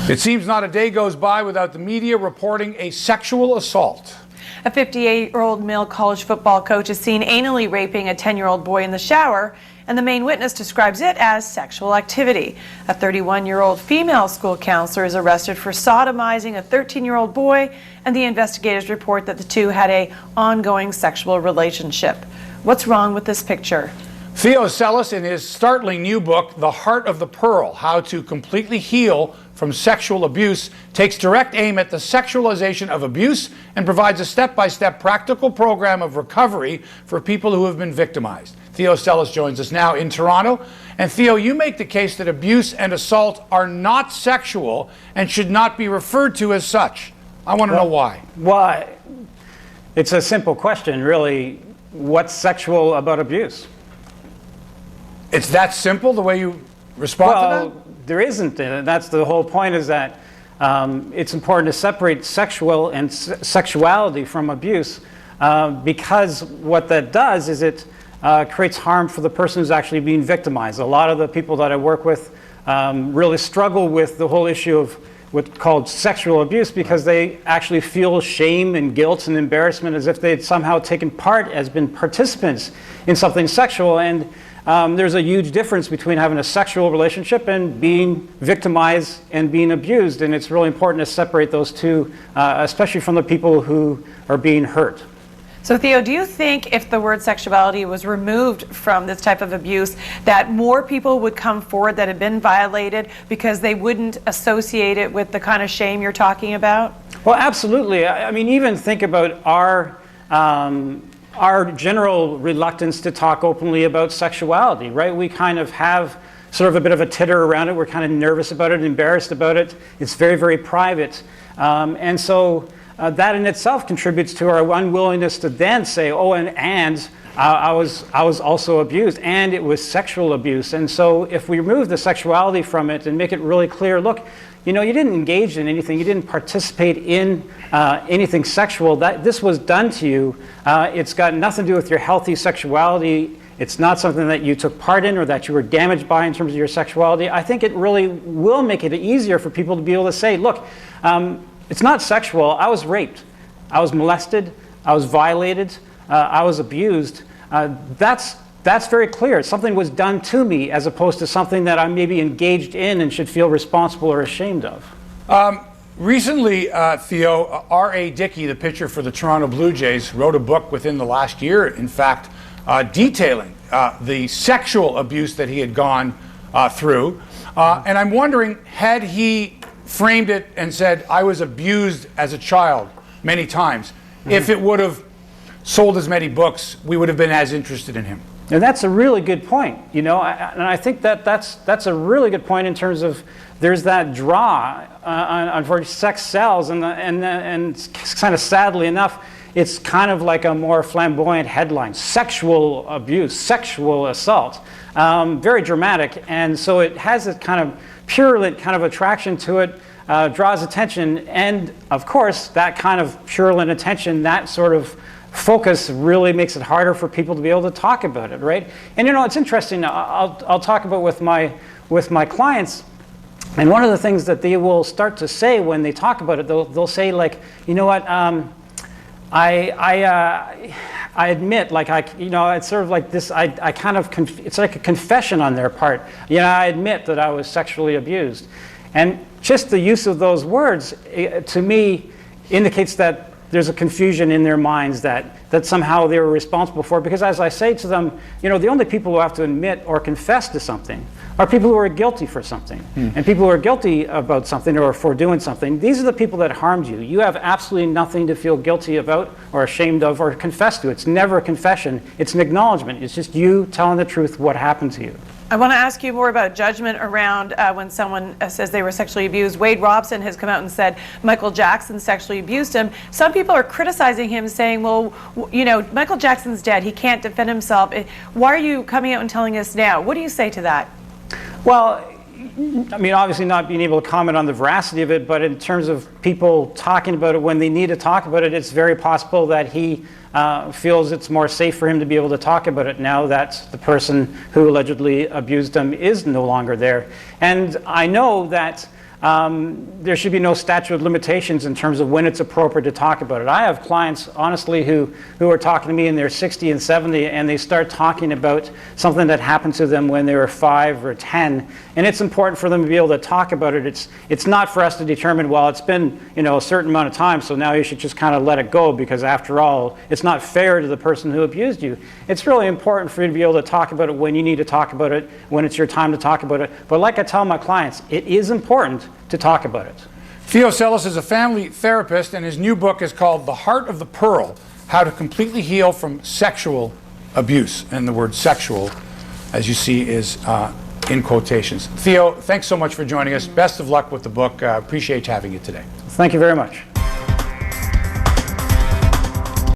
It seems not a day goes by without the media reporting a sexual assault. A 58-year-old male college football coach is seen anally raping a 10-year-old boy in the shower, and the main witness describes it as sexual activity. A 31-year-old female school counselor is arrested for sodomizing a 13-year-old boy, and the investigators report that the two had an ongoing sexual relationship. What's wrong with this picture? Theo Sellis, in his startling new book, The Heart of the Pearl, How to Completely Heal from Sexual Abuse, takes direct aim at the sexualization of abuse and provides a step-by-step practical program of recovery for people who have been victimized. Theo Sellis joins us now in Toronto. And Theo, you make the case that abuse and assault are not sexual and should not be referred to as such. I want to know why. Well, it's a simple question, really. What's sexual about abuse? It's that simple, the way you respond to that? There isn't. That's the whole point, is that it's important to separate sexual and sexuality from abuse, because what that does is it creates harm for the person who's actually being victimized. A lot of the people that I work with really struggle with the whole issue of what's called sexual abuse, because they actually feel shame and guilt and embarrassment as if they'd somehow taken part, as been participants in something sexual. And there's a huge difference between having a sexual relationship and being victimized and being abused, and it's really important to separate those two, especially from the people who are being hurt. So Theo, do you think if the word sexuality was removed from this type of abuse, that more people would come forward that had been violated because they wouldn't associate it with the kind of shame you're talking about? Well, absolutely. I mean, even think about our general reluctance to talk openly about sexuality, right? We kind of have sort of a bit of a titter around it. We're kind of nervous about it, embarrassed about it. It's very, very private. And so that in itself contributes to our unwillingness to then say, oh, and I was also abused, and it was sexual abuse. And so if we remove the sexuality from it and make it really clear, look, you know, you didn't engage in anything, you didn't participate in anything sexual, that this was done to you. It's got nothing to do with your healthy sexuality. It's not something that you took part in or that you were damaged by in terms of your sexuality. I think it really will make it easier for people to be able to say, look, it's not sexual. I was raped. I was molested. I was violated. I was abused. That's very clear. Something was done to me, as opposed to something that I'm maybe engaged in and should feel responsible or ashamed of. Recently, Theo, R.A. Dickey, the pitcher for the Toronto Blue Jays, wrote a book within the last year, in fact, detailing the sexual abuse that he had gone through. And I'm wondering, had he framed it and said, I was abused as a child many times, if it would have sold as many books, we would have been as interested in him. And that's a really good point, you know, and I think that's a really good point in terms of there's that draw for sex sells, and kind of sadly enough, it's kind of like a more flamboyant headline: sexual abuse, sexual assault, very dramatic, and so it has this kind of purulent kind of attraction to it, draws attention, and of course that kind of purulent attention, that sort of focus really makes it harder for people to be able to talk about it, right? And you know, it's interesting. I'll talk about with my clients, and one of the things that they will start to say when they talk about it, they'll say, like, you know what, I admit, like, it's sort of like this. I kind of it's like a confession on their part. You know, I admit that I was sexually abused, and just the use of those words to me indicates that there's a confusion in their minds that somehow they were responsible for it. Because as I say to them, you know, the only people who have to admit or confess to something are people who are guilty for something. And people who are guilty about something or for doing something, these are the people that harmed you. You have absolutely nothing to feel guilty about or ashamed of or confess to. It's never a confession. It's an acknowledgement. It's just you telling the truth what happened to you. I want to ask you more about judgment around when someone says they were sexually abused. Wade Robson has come out and said Michael Jackson sexually abused him. Some people are criticizing him, saying, well, you know, Michael Jackson's dead. He can't defend himself. Why are you coming out and telling us now? What do you say to that? Well, I mean, obviously not being able to comment on the veracity of it, but in terms of people talking about it when they need to talk about it, it's very possible that he feels it's more safe for him to be able to talk about it now that the person who allegedly abused him is no longer there. And I know that there should be no statute of limitations in terms of when it's appropriate to talk about it. I have clients, honestly, who are talking to me in their 60 and 70, and they start talking about something that happened to them when they were 5 or 10, and it's important for them to be able to talk about it. It's not for us to determine, well, it's been, you know, a certain amount of time, so now you should just kind of let it go, because after all, it's not fair to the person who abused you. It's really important for you to be able to talk about it when you need to talk about it, when it's your time to talk about it. But like I tell my clients, it is important to talk about it. Theo Sellis is a family therapist, and his new book is called The Heart of the Pearl: How to Completely Heal from Sexual Abuse. And the word sexual, as you see, is in quotations. Theo, thanks so much for joining us. Best of luck with the book. Appreciate having you today. Thank you very much.